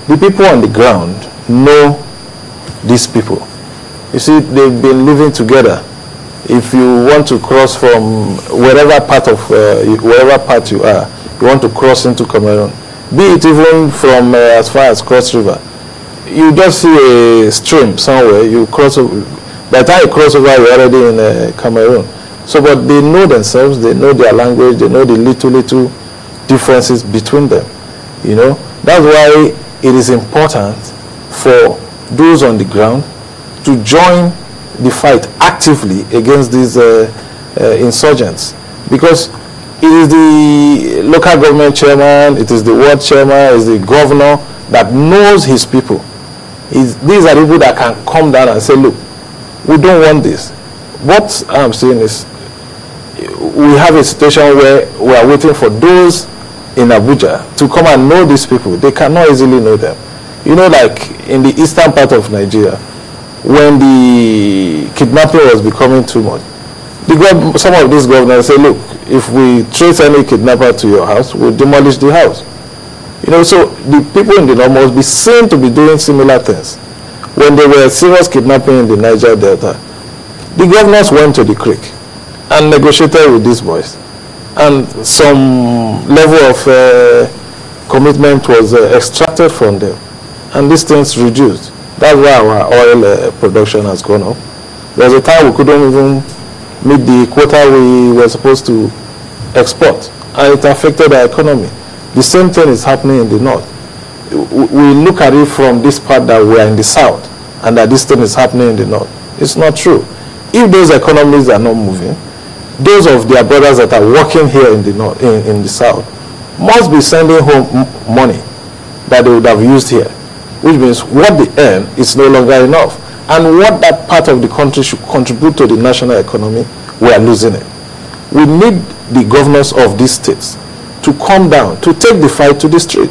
the people on the ground know these people. You see, they've been living together. If you want to cross from wherever part you are, you want to cross into Cameroon, be it even from as far as Cross River, you just see a stream somewhere, you cross over. By the time you cross over, you're already in Cameroon. So, but they know themselves, they know their language, they know the little differences between them. You know, that's why it is important for those on the ground to join the fight actively against these insurgents, because it is the local government chairman, it is the ward chairman, it is the governor that knows his people. These are people that can come down and say, look, we don't want this. What I'm saying is, we have a situation where we are waiting for those in Abuja to come and know these people. They cannot easily know them. You know, like in the eastern part of Nigeria, when the kidnapping was becoming too much, some of these governors say, look, if we trace any kidnapper to your house, we'll demolish the house. You know, so the people in the north must be seen to be doing similar things. When there were serious kidnapping in the Niger Delta, the governors went to the creek and negotiated with these boys. And some level of commitment was extracted from them. And these things reduced. That's why our oil production has gone up. There was a time we couldn't even meet the quota we were supposed to export, and it affected our economy. The same thing is happening in the north. We look at it from this part that we are in the south, and that this thing is happening in the north. It's not true. If those economies are not moving, those of their brothers that are working here in the north, in the south, must be sending home money that they would have used here, which means what they earn is no longer enough. And what that part of the country should contribute to the national economy, we are losing it. We need the governors of these states to come down, to take the fight to the street.